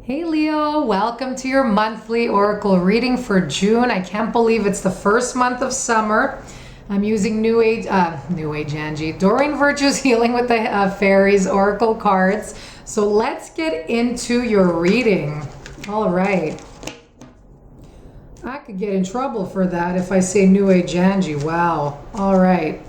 Hey Leo, welcome to your monthly oracle reading for June. I can't believe it's the first month of summer. I'm using New Age Angie, Doreen Virtue's Healing with the Fairies oracle cards. So let's get into your reading. All right. I could get in trouble for that if I say New Age Angie. Wow. All right.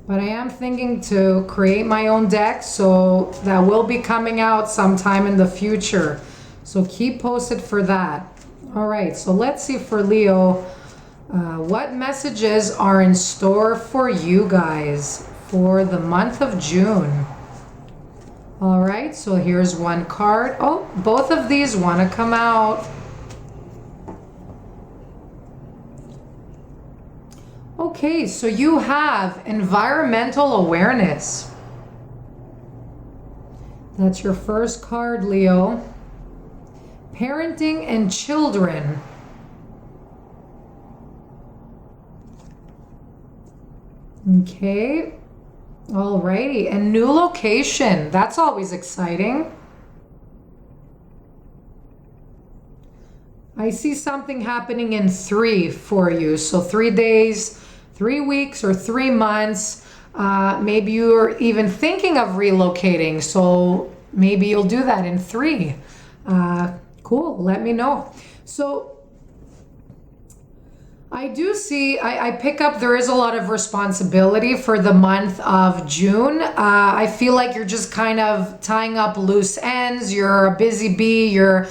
But I am thinking to create my own deck, so that will be coming out sometime in the future. So keep posted for that. All right, so let's see for Leo, what messages are in store for you guys for the month of June. All right, so here's one card. Oh, both of these want to come out. Okay, so you have environmental awareness. That's your first card, Leo. Parenting and children. Okay. Alrighty, and new location. That's always exciting. I see something happening in 3 for you. So 3 days, 3 weeks, or 3 months. Maybe you're even thinking of relocating. So maybe you'll do that in 3. Cool, let me know. So I do see, I pick up there is a lot of responsibility for the month of June. I feel like you're just kind of tying up loose ends. You're a busy bee. You're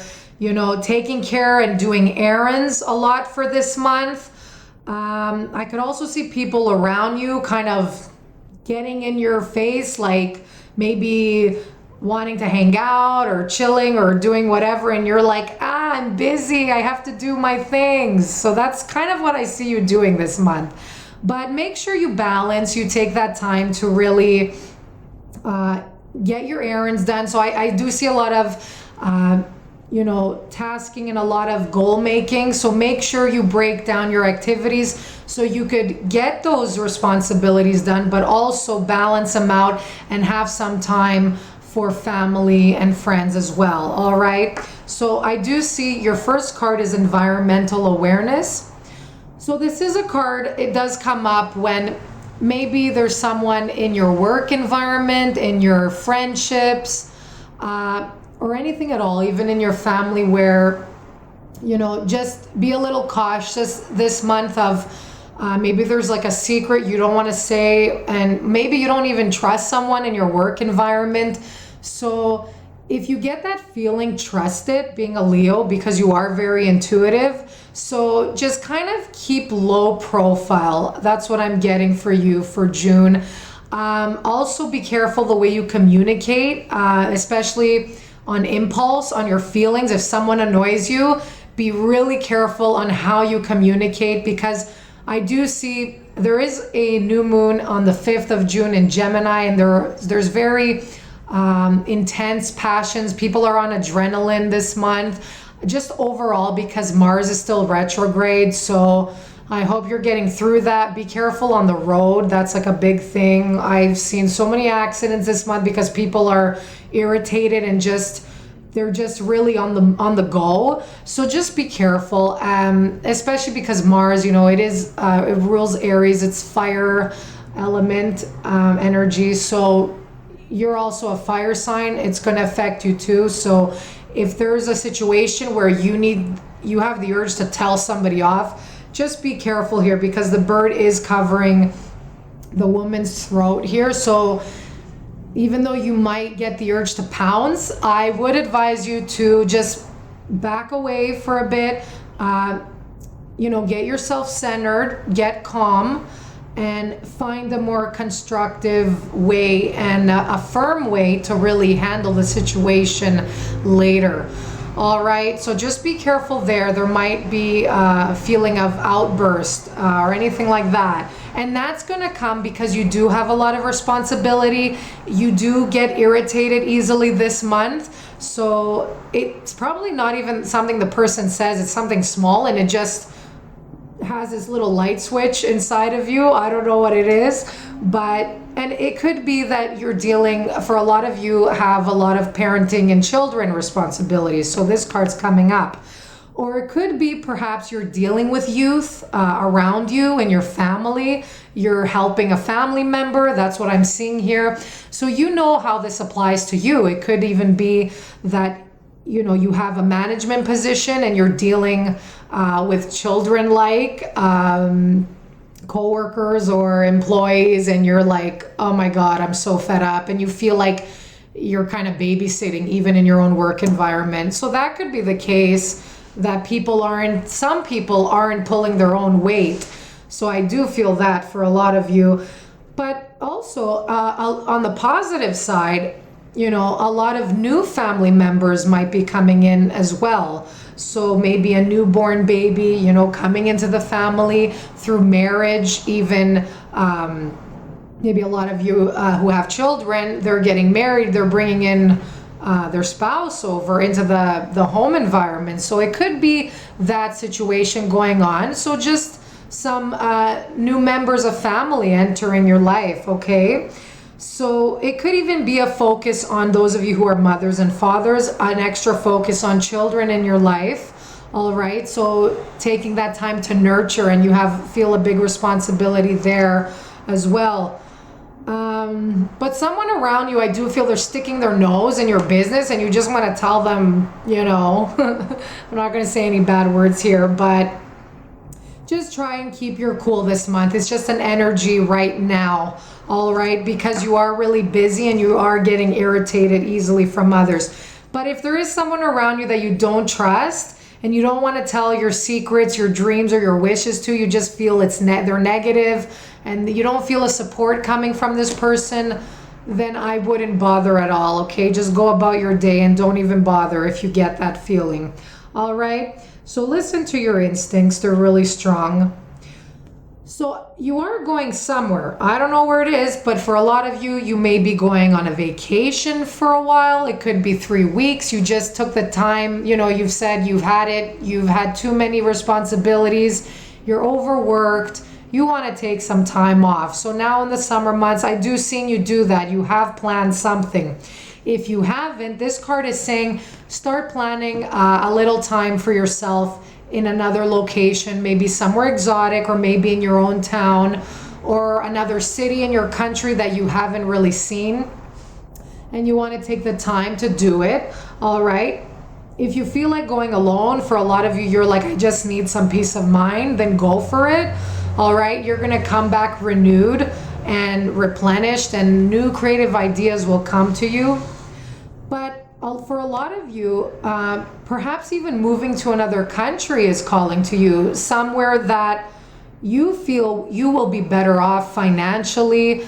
taking care and doing errands a lot for this month. I could also see people around you kind of getting in your face, like maybe wanting to hang out or chilling or doing whatever, and you're like, I'm busy, I have to do my things. So that's kind of what I see you doing this month. But make sure you balance, you take that time to really get your errands done. So I do see a lot of tasking and a lot of goal making. So make sure you break down your activities so you could get those responsibilities done, but also balance them out and have some time for family and friends as well. All right. So I do see your first card is environmental awareness. So this is a card, it does come up when maybe there's someone in your work environment, in your friendships, or anything at all, even in your family, where, just be a little cautious this month of maybe there's like a secret you don't want to say, and maybe you don't even trust someone in your work environment. So if you get that feeling, trust it, being a Leo, because you are very intuitive. So just kind of keep low profile. That's what I'm getting for you for June. Also be careful the way you communicate, especially on impulse, on your feelings. If someone annoys you, be really careful on how you communicate, because I do see there is a new moon on the 5th of June in Gemini, and there's very intense passions. People are on adrenaline this month, just overall, because Mars is still retrograde. So I hope you're getting through that. Be careful on the road. That's like a big thing. I've seen so many accidents this month because people are irritated and they're just really on the go. So just be careful, especially because Mars, it rules Aries. It's fire element energy. So you're also a fire sign. It's going to affect you too. So if there's a situation where you have the urge to tell somebody off, just be careful here, because the bird is covering the woman's throat here. So even though you might get the urge to pounce, I would advise you to just back away for a bit, get yourself centered, get calm, and find a more constructive way and a firm way to really handle the situation later. All right, so just be careful there. There might be a feeling of outburst or anything like that. And that's going to come because you do have a lot of responsibility. You do get irritated easily this month. So it's probably not even something the person says. It's something small, and it just has this little light switch inside of you. I don't know what it is, but And it could be that you're dealing, for a lot of you, have a lot of parenting and children responsibilities. So this card's coming up. Or it could be perhaps you're dealing with youth around you and your family. You're helping a family member. That's what I'm seeing here. So you know how this applies to you. It could even be that you have a management position and you're dealing with children, like coworkers or employees, and you're like, oh my God, I'm so fed up. And you feel like you're kind of babysitting even in your own work environment. So that could be the case, that some people aren't pulling their own weight. So I do feel that for a lot of you. But also on the positive side, a lot of new family members might be coming in as well. So maybe a newborn baby, coming into the family through marriage, even maybe a lot of you who have children, they're getting married, they're bringing in their spouse over into the home environment. So it could be that situation going on. So just some new members of family entering your life, okay? So it could even be a focus on those of you who are mothers and fathers, an extra focus on children in your life. All right. So taking that time to nurture, and you feel a big responsibility there as well. But someone around you, I do feel they're sticking their nose in your business, and you just want to tell them, I'm not going to say any bad words here, but just try and keep your cool this month. It's just an energy right now. All right, because you are really busy and you are getting irritated easily from others. But if there is someone around you that you don't trust and you don't want to tell your secrets, your dreams, or your wishes to, you just feel they're negative and you don't feel a support coming from this person, then I wouldn't bother at all, okay? Just go about your day and don't even bother if you get that feeling. All right, so listen to your instincts. They're really strong. So you are going somewhere. I don't know where it is, but for a lot of you, you may be going on a vacation for a while. It could be 3 weeks. You just took the time, you've said you've had too many responsibilities, you're overworked, you want to take some time off. So now in the summer months, I do see you do that. You have planned something. If you haven't, this card is saying start planning a little time for yourself in another location, maybe somewhere exotic, or maybe in your own town, or another city in your country that you haven't really seen, and you want to take the time to do it. All right. If you feel like going alone, for a lot of you, you're like, I just need some peace of mind, then go for it. All right. You're going to come back renewed and replenished, and new creative ideas will come to you. But for a lot of you, perhaps even moving to another country is calling to you, somewhere that you feel you will be better off financially,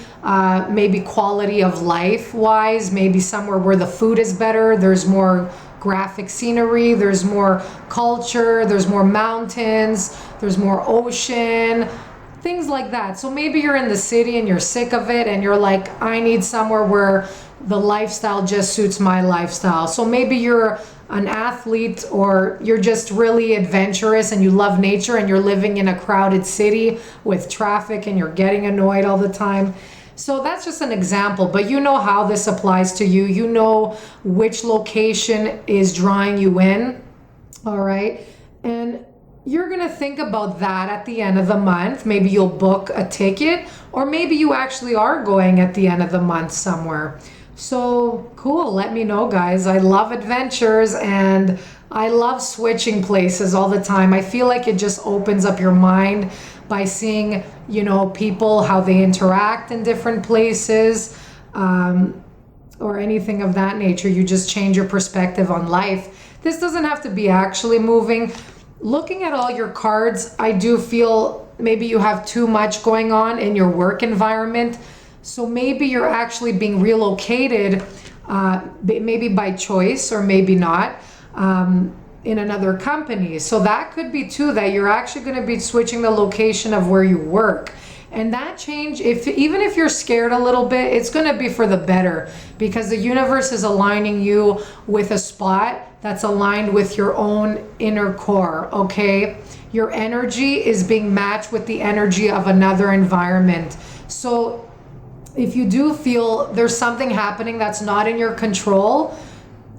maybe quality of life wise, maybe somewhere where the food is better, there's more graphic scenery, there's more culture, there's more mountains, there's more ocean, things like that. So maybe you're in the city and you're sick of it and you're like, I need somewhere where the lifestyle just suits my lifestyle. So maybe you're an athlete, or you're just really adventurous and you love nature and you're living in a crowded city with traffic and you're getting annoyed all the time. So that's just an example, but you know how this applies to you. You know which location is drawing you in. All right. And you're going to think about that at the end of the month. Maybe you'll book a ticket, or maybe you actually are going at the end of the month somewhere. So cool. Let me know, guys. I love adventures and I love switching places all the time. I feel like it just opens up your mind by seeing, people, how they interact in different places, or anything of that nature. You just change your perspective on life. This doesn't have to be actually moving. Looking at all your cards, I do feel maybe you have too much going on in your work environment. So maybe you're actually being relocated, maybe by choice or maybe not, in another company. So that could be too, that you're actually going to be switching the location of where you work. And that change, even if you're scared a little bit, it's going to be for the better, because the universe is aligning you with a spot that's aligned with your own inner core, okay? Your energy is being matched with the energy of another environment. So if you do feel there's something happening that's not in your control,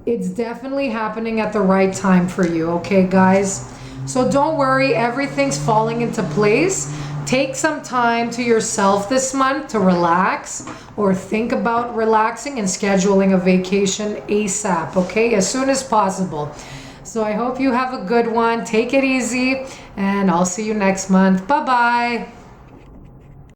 it's definitely happening at the right time for you, okay, guys? So don't worry, everything's falling into place. Take some time to yourself this month to relax or think about relaxing and scheduling a vacation ASAP, okay? As soon as possible. So I hope you have a good one. Take it easy, and I'll see you next month. Bye-bye.